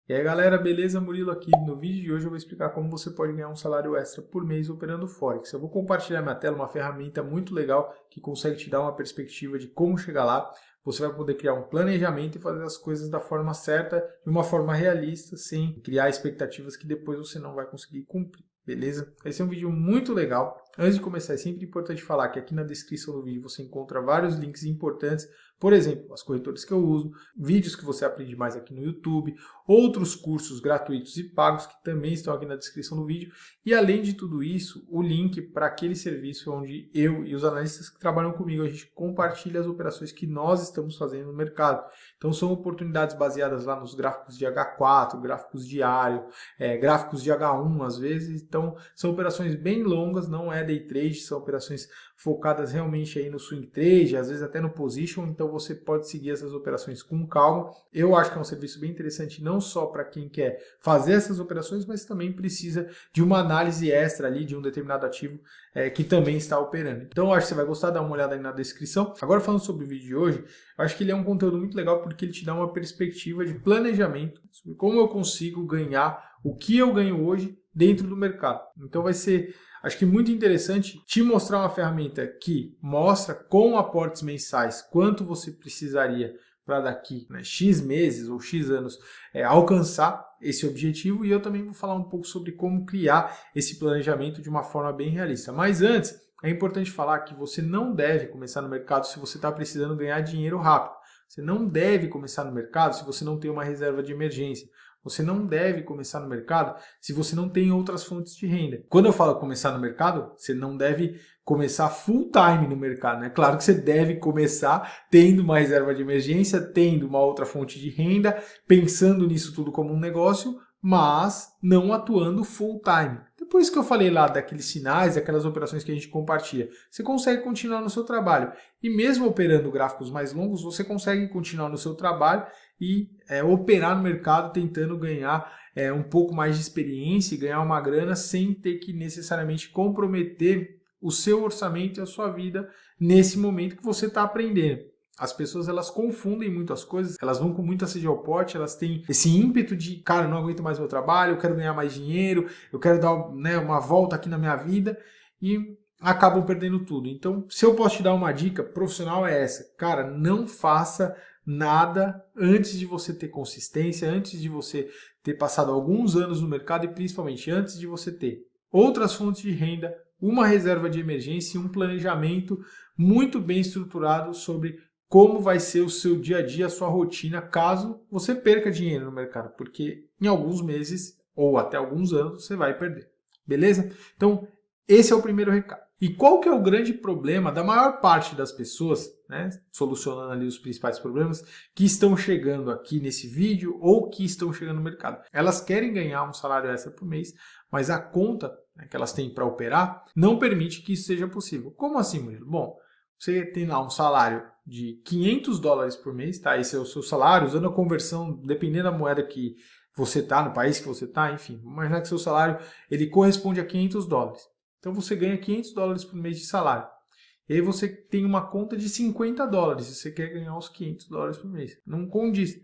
E aí galera, beleza? Murilo aqui. No vídeo de hoje eu vou explicar como você pode ganhar um salário extra por mês operando Forex. Eu vou compartilhar minha tela, uma ferramenta muito legal que consegue te dar uma perspectiva de como chegar lá. Você vai poder criar um planejamento e fazer as coisas da forma certa, de uma forma realista, sem criar expectativas que depois você não vai conseguir cumprir. Beleza? Esse é um vídeo muito legal. Antes de começar, é sempre importante falar que aqui na descrição do vídeo você encontra vários links importantes. Por exemplo, as corretoras que eu uso, vídeos que você aprende mais aqui no YouTube, outros cursos gratuitos e pagos que também estão aqui na descrição do vídeo. E além de tudo isso, o link para aquele serviço onde eu e os analistas que trabalham comigo, a gente compartilha as operações que nós estamos fazendo no mercado. Então são oportunidades baseadas lá nos gráficos de H4, gráficos diários, gráficos de H1 às vezes. Então são operações bem longas, não é day trade, são operações focadas realmente aí no swing trade, às vezes até no position, então você pode seguir essas operações com calma. Eu acho que é um serviço bem interessante, não só para quem quer fazer essas operações, mas também precisa de uma análise extra ali de um determinado ativo que também está operando. Então eu acho que você vai gostar, dá uma olhada aí na descrição. Agora falando sobre o vídeo de hoje, eu acho que ele é um conteúdo muito legal porque ele te dá uma perspectiva de planejamento sobre como eu consigo ganhar o que eu ganho hoje dentro do mercado. Então vai ser, acho que muito interessante te mostrar uma ferramenta que mostra com aportes mensais quanto você precisaria para daqui X meses ou X anos alcançar esse objetivo, e eu também vou falar um pouco sobre como criar esse planejamento de uma forma bem realista. Mas antes, é importante falar que você não deve começar no mercado se você está precisando ganhar dinheiro rápido. Você não deve começar no mercado se você não tem uma reserva de emergência. Você não deve começar no mercado se você não tem outras fontes de renda. Quando eu falo começar no mercado, você não deve começar full time no mercado, né? Claro que você deve começar tendo uma reserva de emergência, tendo uma outra fonte de renda, pensando nisso tudo como um negócio, mas não atuando full time. Depois que eu falei lá daqueles sinais, daquelas operações que a gente compartilha, você consegue continuar no seu trabalho. E mesmo operando gráficos mais longos, você consegue continuar no seu trabalho e operar no mercado tentando ganhar um pouco mais de experiência e ganhar uma grana sem ter que necessariamente comprometer o seu orçamento e a sua vida nesse momento que você está aprendendo. As pessoas, elas confundem muito as coisas, elas vão com muita sede ao pote, elas têm esse ímpeto de, cara, eu não aguento mais meu trabalho, eu quero ganhar mais dinheiro, eu quero dar uma volta aqui na minha vida e acabam perdendo tudo. Então, se eu posso te dar uma dica profissional é essa, cara, não faça nada antes de você ter consistência, antes de você ter passado alguns anos no mercado e principalmente antes de você ter outras fontes de renda, uma reserva de emergência e um planejamento muito bem estruturado sobre como vai ser o seu dia a dia, a sua rotina, caso você perca dinheiro no mercado, porque em alguns meses ou até alguns anos você vai perder. Beleza? Então, esse é o primeiro recado. E qual que é o grande problema da maior parte das pessoas, né, solucionando ali os principais problemas, que estão chegando aqui nesse vídeo ou que estão chegando no mercado? Elas querem ganhar um salário extra por mês, mas a conta que elas têm para operar não permite que isso seja possível. Como assim, Murilo? Bom, você tem lá um salário de $500 por mês, tá? Esse é o seu salário, usando a conversão, dependendo da moeda que você está, no país que você está, enfim. Vamos imaginar que seu salário ele corresponde a $500. Então você ganha $500 por mês de salário. E aí você tem uma conta de $50 e você quer ganhar os $500 por mês. Não condiz.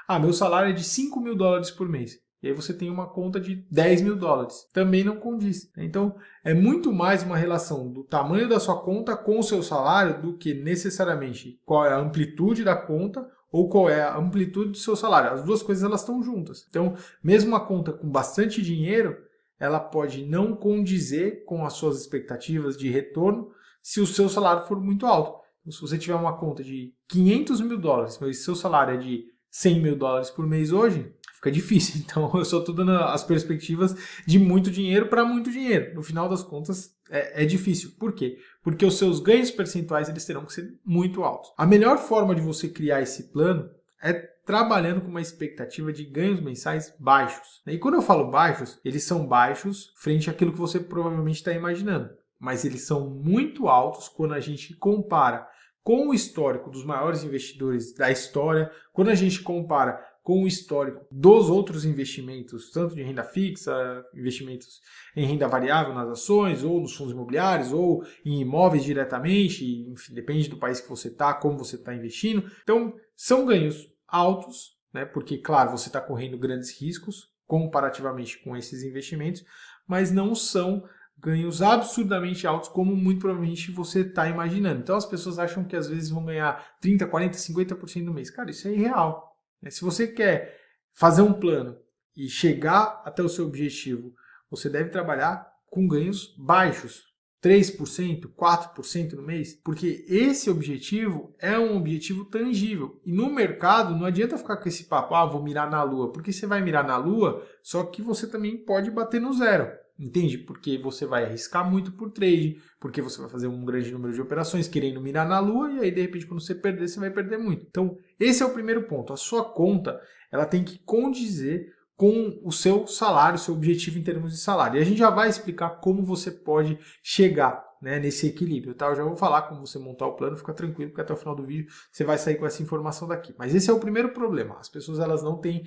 Ah, meu salário é de $5.000 por mês. E aí você tem uma conta de $10.000. Também não condiz. Então, é muito mais uma relação do tamanho da sua conta com o seu salário do que necessariamente qual é a amplitude da conta ou qual é a amplitude do seu salário. As duas coisas elas estão juntas. Então, mesmo uma conta com bastante dinheiro, ela pode não condizer com as suas expectativas de retorno se o seu salário for muito alto. Então, se você tiver uma conta de $500.000, mas seu salário é de $100.000 por mês hoje, fica difícil. Então, eu só estou dando as perspectivas de muito dinheiro para muito dinheiro. No final das contas, é difícil. Por quê? Porque os seus ganhos percentuais eles terão que ser muito altos. A melhor forma de você criar esse plano é trabalhando com uma expectativa de ganhos mensais baixos. E quando eu falo baixos, eles são baixos frente àquilo que você provavelmente está imaginando. Mas eles são muito altos quando a gente compara com o histórico dos maiores investidores da história, quando a gente compara com o histórico dos outros investimentos, tanto de renda fixa, investimentos em renda variável nas ações, ou nos fundos imobiliários, ou em imóveis diretamente, enfim, depende do país que você está, como você está investindo. Então, são ganhos altos, né? Porque, claro, você está correndo grandes riscos comparativamente com esses investimentos, mas não são ganhos absurdamente altos, como muito provavelmente você está imaginando. Então as pessoas acham que às vezes vão ganhar 30, 40, 50% no mês. Cara, isso é irreal, né? Se você quer fazer um plano e chegar até o seu objetivo, você deve trabalhar com ganhos baixos. 3%, 4% no mês, porque esse objetivo é um objetivo tangível. E no mercado não adianta ficar com esse papo, vou mirar na lua, porque você vai mirar na lua, só que você também pode bater no zero. Entende? Porque você vai arriscar muito por trade, porque você vai fazer um grande número de operações querendo mirar na lua e aí de repente quando você perder, você vai perder muito. Então, esse é o primeiro ponto. A sua conta, ela tem que condizer com o seu salário, seu objetivo em termos de salário. E a gente já vai explicar como você pode chegar, né, nesse equilíbrio, tá? Eu já vou falar como você montar o plano, fica tranquilo, porque até o final do vídeo você vai sair com essa informação daqui. Mas esse é o primeiro problema, as pessoas elas não têm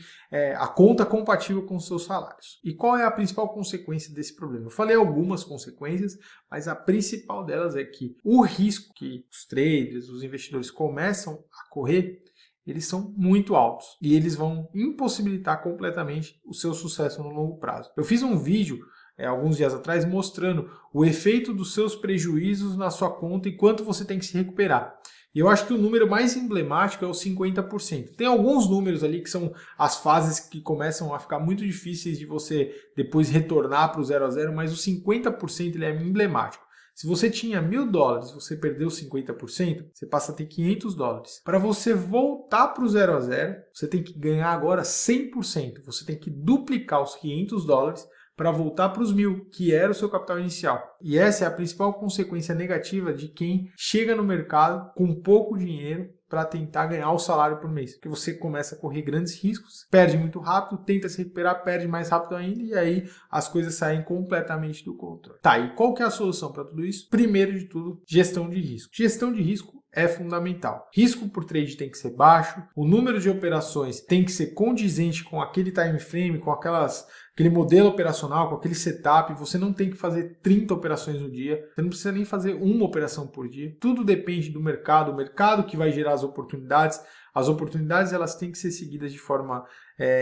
a conta compatível com os seus salários. E qual é a principal consequência desse problema? Eu falei algumas consequências, mas a principal delas é que o risco que os traders, os investidores começam a correr, eles são muito altos e eles vão impossibilitar completamente o seu sucesso no longo prazo. Eu fiz um vídeo alguns dias atrás mostrando o efeito dos seus prejuízos na sua conta e quanto você tem que se recuperar. E eu acho que o número mais emblemático é os 50%. Tem alguns números ali que são as fases que começam a ficar muito difíceis de você depois retornar para o 0 a 0, mas o 50% ele é emblemático. Se você tinha $1.000, você perdeu 50%, você passa a ter $500. Para você voltar para o 0 a 0, você tem que ganhar agora 100%. Você tem que duplicar os $500 para voltar para os 1.000, que era o seu capital inicial. E essa é a principal consequência negativa de quem chega no mercado com pouco dinheiro para tentar ganhar o salário por mês. Porque você começa a correr grandes riscos, perde muito rápido, tenta se recuperar, perde mais rápido ainda e aí as coisas saem completamente do controle. Tá, e qual que é a solução para tudo isso? Primeiro de tudo, gestão de risco. Gestão de risco é fundamental. Risco por trade tem que ser baixo, o número de operações tem que ser condizente com aquele time frame, com aquele modelo operacional, com aquele setup. Você não tem que fazer 30 operações no dia, você não precisa nem fazer uma operação por dia. Tudo depende do mercado, o mercado que vai gerar as oportunidades. As oportunidades elas têm que ser seguidas de forma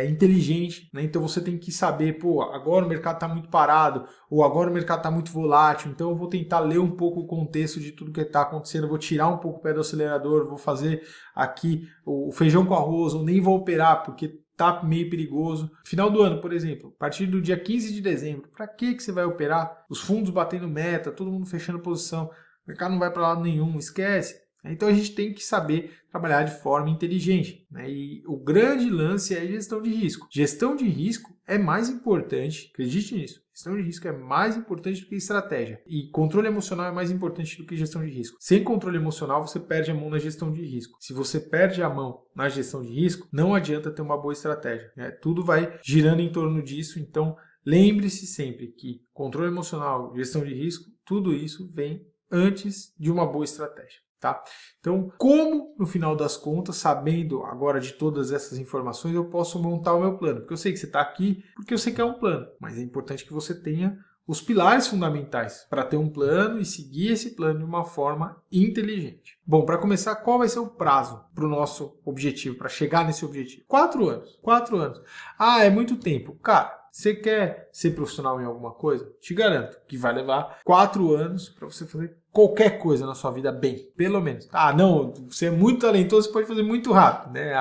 inteligente, né? Então você tem que saber, agora o mercado está muito parado, ou agora o mercado está muito volátil, então eu vou tentar ler um pouco o contexto de tudo que está acontecendo, eu vou tirar um pouco o pé do acelerador, vou fazer aqui o feijão com arroz, ou nem vou operar, porque tá meio perigoso. Final do ano, por exemplo, a partir do dia 15 de dezembro, para que você vai operar? Os fundos batendo meta, todo mundo fechando posição, o mercado não vai para lado nenhum, esquece. Então a gente tem que saber trabalhar de forma inteligente, né? E o grande lance é gestão de risco. Gestão de risco é mais importante, acredite nisso, gestão de risco é mais importante do que estratégia. E controle emocional é mais importante do que gestão de risco. Sem controle emocional, você perde a mão na gestão de risco. Se você perde a mão na gestão de risco, não adianta ter uma boa estratégia, né? Tudo vai girando em torno disso, então lembre-se sempre que controle emocional, gestão de risco, tudo isso vem antes de uma boa estratégia. Tá? Então, como no final das contas, sabendo agora de todas essas informações, eu posso montar o meu plano? Porque eu sei que você está aqui, porque eu sei que é um plano, mas é importante que você tenha os pilares fundamentais para ter um plano e seguir esse plano de uma forma inteligente. Bom, para começar, qual vai ser o prazo para o nosso objetivo, para chegar nesse objetivo? 4 anos. 4 anos. É muito tempo. Cara, você quer ser profissional em alguma coisa? Te garanto que vai levar 4 anos para você fazer qualquer coisa na sua vida bem, pelo menos. Não, você é muito talentoso, você pode fazer muito rápido, né?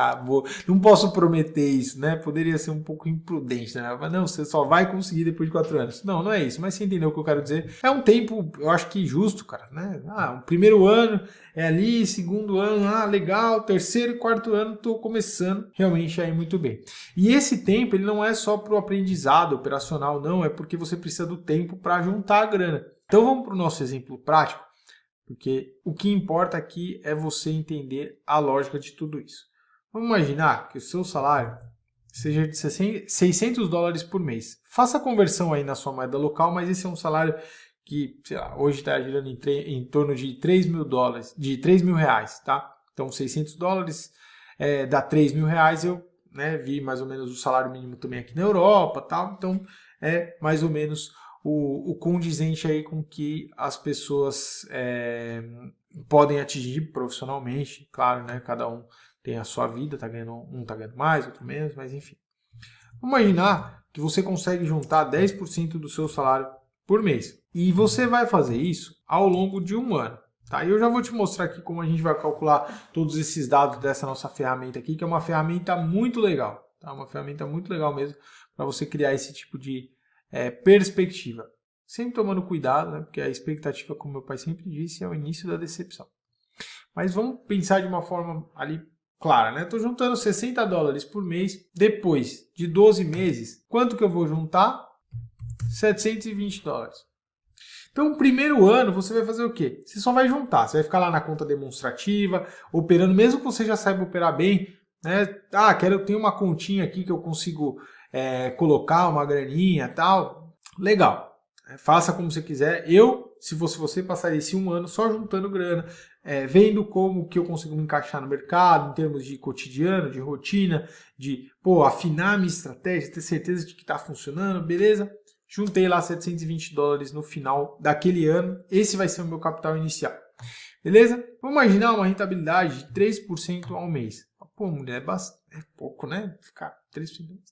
Não posso prometer isso, né? Poderia ser um pouco imprudente, né? Mas não, você só vai conseguir depois de 4 anos. Não, não é isso, mas você entendeu o que eu quero dizer. É um tempo, eu acho que justo, cara, né? O primeiro ano é ali, segundo ano, legal, terceiro e quarto ano, tô começando realmente a ir muito bem. E esse tempo, ele não é só para o aprendizado operacional, não, é porque você precisa do tempo para juntar a grana. Então vamos para o nosso exemplo prático, porque o que importa aqui é você entender a lógica de tudo isso. Vamos imaginar que o seu salário seja de $600 por mês. Faça a conversão aí na sua moeda local, mas esse é um salário que, sei lá, hoje está girando em torno de $3.000, de R$3.000, tá? Então $600 dá R$3.000, eu vi mais ou menos o salário mínimo também aqui na Europa, tal, então é mais ou menos o condizente aí com que as pessoas podem atingir profissionalmente, claro, né? Cada um tem a sua vida, um tá ganhando mais, outro menos, mas enfim. Vamos imaginar que você consegue juntar 10% do seu salário por mês. E você vai fazer isso ao longo de um ano. Tá? E eu já vou te mostrar aqui como a gente vai calcular todos esses dados dessa nossa ferramenta aqui, que é uma ferramenta muito legal. Tá? Uma ferramenta muito legal mesmo para você criar esse tipo de perspectiva. Sempre tomando cuidado, né? Porque a expectativa, como meu pai sempre disse, é o início da decepção. Mas vamos pensar de uma forma ali clara, né? Estou juntando $60 por mês, depois de 12 meses, quanto que eu vou juntar? $720. Então, no primeiro ano, você vai fazer o quê? Você só vai juntar, você vai ficar lá na conta demonstrativa, operando, mesmo que você já saiba operar bem, né? Tenho uma continha aqui que eu consigo colocar uma graninha e tal. Legal. Faça como você quiser. Eu, se fosse você, passaria esse um ano só juntando grana, vendo como que eu consigo me encaixar no mercado, em termos de cotidiano, de rotina, de afinar a minha estratégia, ter certeza de que está funcionando, beleza? Juntei lá $720 no final daquele ano. Esse vai ser o meu capital inicial. Beleza? Vamos imaginar uma rentabilidade de 3% ao mês. Pô, mulher, é pouco, né? Ficar 3%.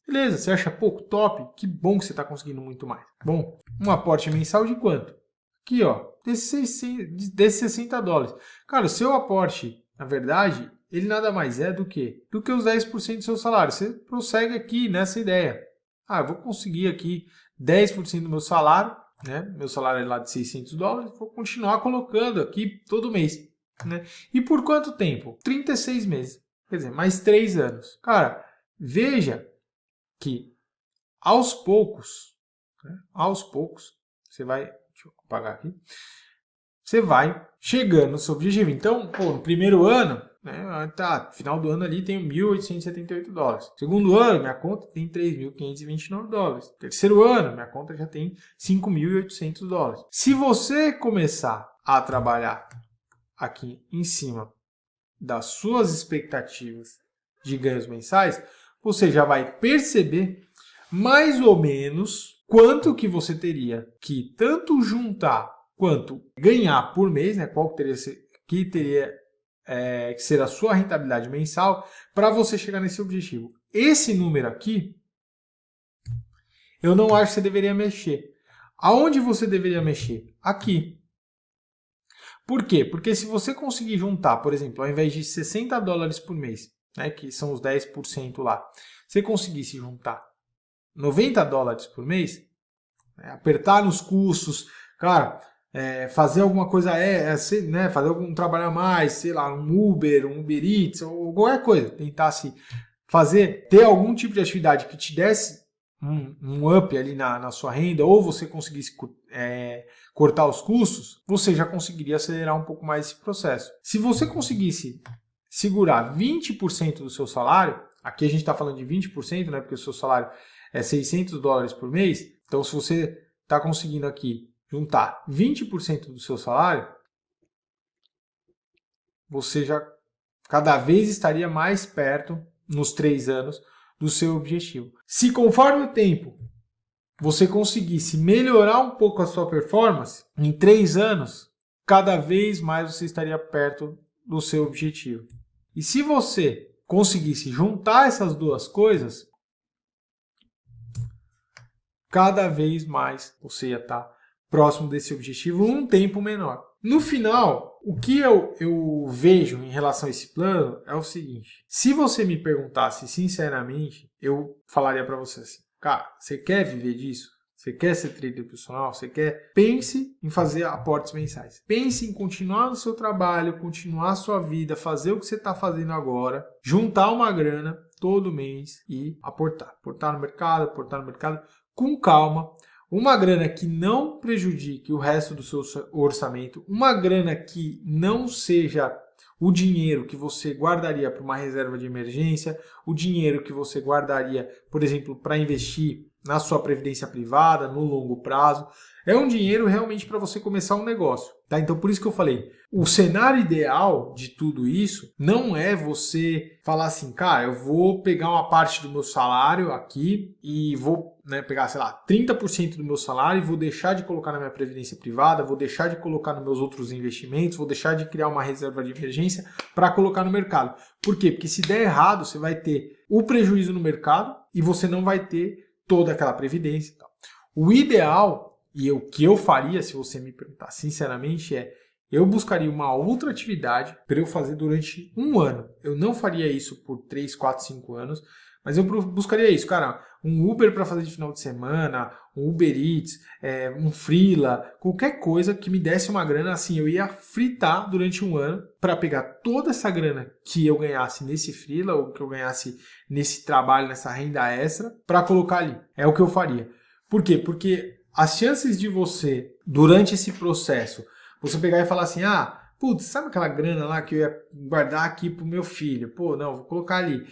Beleza, você acha pouco? Top. Que bom que você está conseguindo muito mais. Bom, um aporte mensal de quanto? Aqui, ó, desses $60. Cara, o seu aporte, na verdade, ele nada mais é do que os 10% do seu salário. Você prossegue aqui nessa ideia. Eu vou conseguir aqui 10% do meu salário, né? Meu salário é lá de $600, vou continuar colocando aqui todo mês, né? E por quanto tempo? 36 meses. Quer dizer, mais 3 anos. Cara, veja que aos poucos, você vai, deixa eu apagar aqui, você vai chegando no seu objetivo. Então, no primeiro ano, né, final do ano ali tem $1.878. Segundo ano, minha conta tem $3.529. Terceiro ano, minha conta já tem $5.800. Se você começar a trabalhar aqui em cima das suas expectativas de ganhos mensais, você já vai perceber mais ou menos quanto que você teria que tanto juntar quanto ganhar por mês, né? Qual teria que ser a sua rentabilidade mensal para você chegar nesse objetivo. Esse número aqui, eu não acho que você deveria mexer. Aonde você deveria mexer? Aqui. Por quê? Porque se você conseguir juntar, por exemplo, ao invés de $60 por mês, né, que são os 10% lá, você conseguisse juntar $90 por mês, apertar nos custos, cara, fazer alguma coisa, né, fazer algum trabalho a mais, sei lá, um Uber Eats, ou qualquer coisa, tentar ter algum tipo de atividade que te desse um up ali na sua renda, ou você conseguisse cortar os custos, você já conseguiria acelerar um pouco mais esse processo. Se você conseguisse segurar 20% do seu salário, aqui a gente está falando de 20%, né, porque o seu salário é $600 por mês, então se você está conseguindo aqui juntar 20% do seu salário, você já cada vez estaria mais perto, nos 3 anos, do seu objetivo. Se conforme o tempo você conseguisse melhorar um pouco a sua performance, em 3 anos, cada vez mais você estaria perto do seu objetivo. E se você conseguisse juntar essas duas coisas, cada vez mais você ia estar próximo desse objetivo em um tempo menor. No final, o que eu vejo em relação a esse plano é o seguinte. Se você me perguntasse sinceramente, eu falaria para você assim, cara, você quer viver disso? Você quer ser trader profissional? Você quer? Pense em fazer aportes mensais. Pense em continuar no seu trabalho, continuar a sua vida, fazer o que você está fazendo agora, juntar uma grana todo mês e aportar. Aportar no mercado com calma. Uma grana que não prejudique o resto do seu orçamento, uma grana que não seja o dinheiro que você guardaria para uma reserva de emergência, o dinheiro que você guardaria, por exemplo, para investir na sua previdência privada, no longo prazo. É um dinheiro realmente para você começar um negócio. Tá? Então por isso que eu falei, o cenário ideal de tudo isso não é você falar assim, cara, eu vou pegar uma parte do meu salário aqui e vou, né, pegar, sei lá, 30% do meu salário e vou deixar de colocar na minha previdência privada, vou deixar de colocar nos meus outros investimentos, vou deixar de criar uma reserva de emergência para colocar no mercado. Por quê? Porque se der errado, você vai ter o prejuízo no mercado e você não vai ter toda aquela previdência e tal. O ideal, e o que eu faria, se você me perguntar sinceramente, eu buscaria uma outra atividade para eu fazer durante um ano. Eu não faria isso por 3, 4, 5 anos, mas eu buscaria isso, cara, um Uber para fazer de final de semana, um Uber Eats, um Freela, qualquer coisa que me desse uma grana, assim, eu ia fritar durante um ano para pegar toda essa grana que eu ganhasse nesse Freela ou que eu ganhasse nesse trabalho, nessa renda extra, para colocar ali. É o que eu faria. Por quê? Porque as chances de você, durante esse processo, você pegar e falar assim, putz, sabe aquela grana lá que eu ia guardar aqui pro meu filho? Pô, não, vou colocar ali.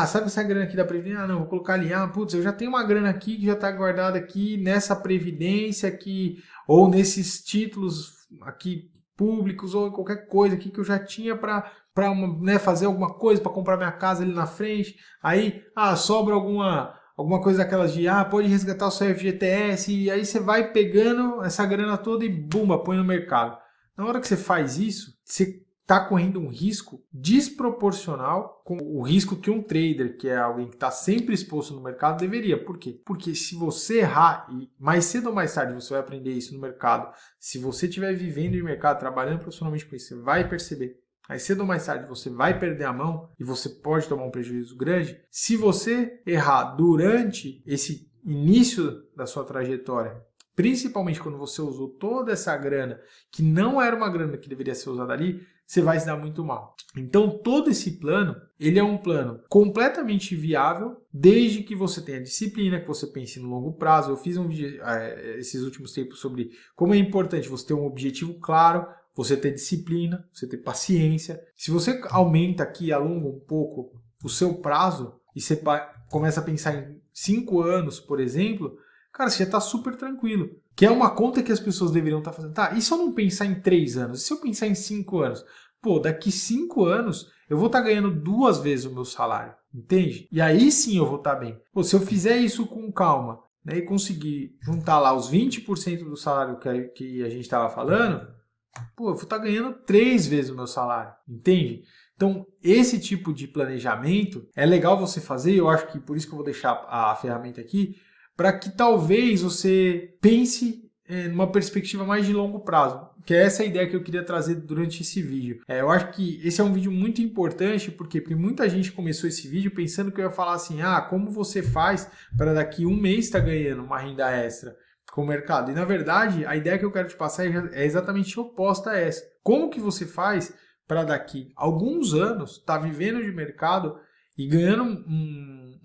Sabe essa grana aqui da Previdência? Não, vou colocar ali. Putz, eu já tenho uma grana aqui que já está guardada aqui nessa Previdência aqui, ou nesses títulos aqui públicos, ou qualquer coisa aqui que eu já tinha para fazer alguma coisa, para comprar minha casa ali na frente. Aí, sobra alguma coisa daquelas de, pode resgatar o seu FGTS, e aí você vai pegando essa grana toda e bumba, põe no mercado. Na hora que você faz isso, você está correndo um risco desproporcional com o risco que um trader, que é alguém que está sempre exposto no mercado, deveria. Por quê? Porque se você errar, e mais cedo ou mais tarde você vai aprender isso no mercado, se você estiver vivendo de mercado, trabalhando profissionalmente com isso, você vai perceber. Mais cedo ou mais tarde você vai perder a mão e você pode tomar um prejuízo grande. Se você errar durante esse início da sua trajetória, principalmente quando você usou toda essa grana, que não era uma grana que deveria ser usada ali, você vai se dar muito mal. Então todo esse plano, ele é um plano completamente viável, desde que você tenha disciplina, que você pense no longo prazo. Eu fiz um vídeo esses últimos tempos sobre como é importante você ter um objetivo claro, você ter disciplina, você ter paciência. Se você aumenta aqui, alonga um pouco o seu prazo e você começa a pensar em 5 anos, por exemplo, cara, você já está super tranquilo. Que é uma conta que as pessoas deveriam estar fazendo. Tá, e se eu não pensar em 3 anos? E se eu pensar em 5 anos? Pô, daqui 5 anos eu vou estar ganhando 2 vezes o meu salário, entende? E aí sim eu vou estar bem. Pô, se eu fizer isso com calma, né, e conseguir juntar lá os 20% do salário que a gente estava falando, pô, eu vou estar ganhando 3 vezes o meu salário, entende? Então, esse tipo de planejamento é legal você fazer, eu acho que por isso que eu vou deixar a ferramenta aqui, para que talvez você pense numa perspectiva mais de longo prazo, que é essa a ideia que eu queria trazer durante esse vídeo. Eu acho que esse é um vídeo muito importante, porque muita gente começou esse vídeo pensando que eu ia falar assim, como você faz para daqui um mês estar ganhando uma renda extra com o mercado? E na verdade, a ideia que eu quero te passar é exatamente oposta a essa. Como que você faz para daqui alguns anos estar vivendo de mercado e ganhando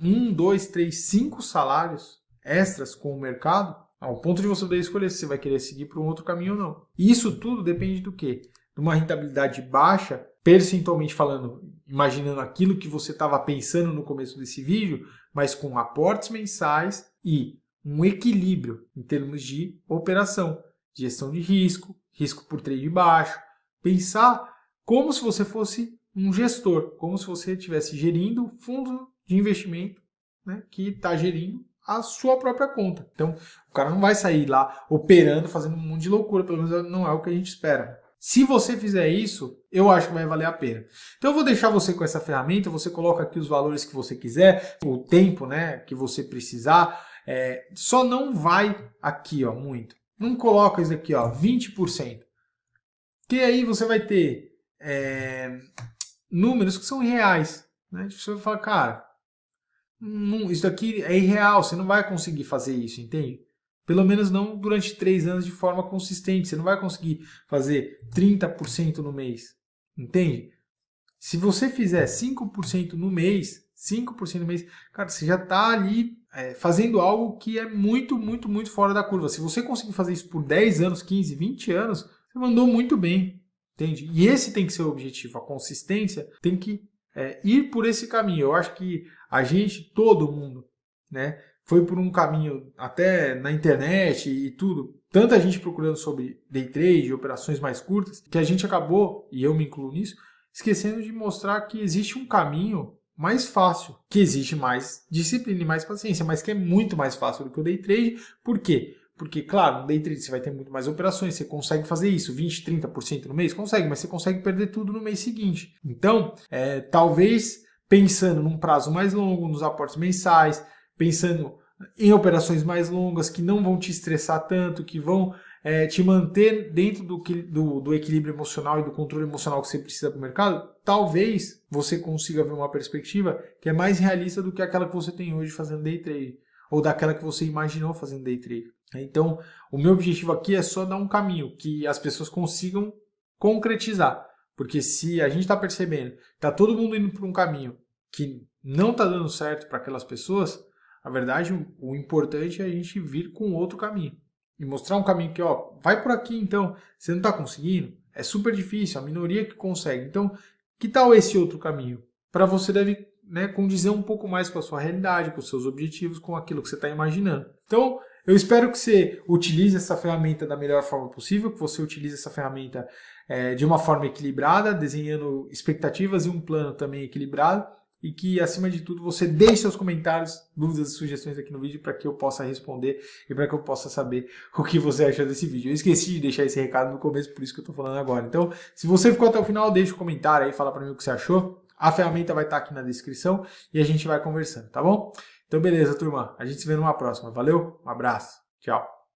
1, 2, 3, 5 salários extras com o mercado, ao ponto de você poder escolher se você vai querer seguir para um outro caminho ou não. E isso tudo depende do quê? De uma rentabilidade baixa, percentualmente falando, imaginando aquilo que você estava pensando no começo desse vídeo, mas com aportes mensais e um equilíbrio em termos de operação, gestão de risco, risco por trade baixo, pensar como se você fosse um gestor, como se você estivesse gerindo fundo de investimento, né, que está gerindo a sua própria conta. Então, o cara não vai sair lá operando, fazendo um monte de loucura, pelo menos não é o que a gente espera. Se você fizer isso, eu acho que vai valer a pena. Então eu vou deixar você com essa ferramenta, você coloca aqui os valores que você quiser, o tempo, né, que você precisar. Só não vai aqui, muito. Não coloca isso aqui, 20%. Que aí você vai ter números que são reais. Né? Você vai falar, cara, isso daqui é irreal, você não vai conseguir fazer isso, entende? Pelo menos não durante 3 anos de forma consistente. Você não vai conseguir fazer 30% no mês, entende? Se você fizer 5% no mês, 5% no mês, cara, você já está ali fazendo algo que é muito, muito, muito fora da curva. Se você conseguir fazer isso por 10 anos, 15, 20 anos, você mandou muito bem, entende? E esse tem que ser o objetivo, a consistência tem que ir por esse caminho. Eu acho que a gente, todo mundo, né, foi por um caminho até na internet e tudo, tanta gente procurando sobre day trade, operações mais curtas, que a gente acabou, e eu me incluo nisso, esquecendo de mostrar que existe um caminho mais fácil, que existe mais disciplina e mais paciência, mas que é muito mais fácil do que o day trade. Por quê? Porque, claro, no day trade você vai ter muito mais operações, você consegue fazer isso, 20%, 30% no mês? Consegue, mas você consegue perder tudo no mês seguinte. Então, talvez pensando num prazo mais longo, nos aportes mensais, pensando em operações mais longas que não vão te estressar tanto, que vão te manter dentro do equilíbrio emocional e do controle emocional que você precisa para o mercado, talvez você consiga ver uma perspectiva que é mais realista do que aquela que você tem hoje fazendo day trade, ou daquela que você imaginou fazendo day trade. Então, o meu objetivo aqui é só dar um caminho que as pessoas consigam concretizar. Porque se a gente está percebendo que está todo mundo indo por um caminho que não está dando certo para aquelas pessoas, na verdade, o importante é a gente vir com outro caminho. E mostrar um caminho que, vai por aqui então, você não está conseguindo, é super difícil, a minoria que consegue. Então, que tal esse outro caminho? Para você deve condizer um pouco mais com a sua realidade, com os seus objetivos, com aquilo que você está imaginando. Então, eu espero que você utilize essa ferramenta da melhor forma possível, que você utilize essa ferramenta de uma forma equilibrada, desenhando expectativas e um plano também equilibrado, e que, acima de tudo, você deixe seus comentários, dúvidas e sugestões aqui no vídeo para que eu possa responder e para que eu possa saber o que você achou desse vídeo. Eu esqueci de deixar esse recado no começo, por isso que eu estou falando agora. Então, se você ficou até o final, deixa um comentário aí, fala para mim o que você achou. A ferramenta vai estar aqui na descrição e a gente vai conversando, tá bom? Então, beleza, turma. A gente se vê numa próxima. Valeu, um abraço, tchau.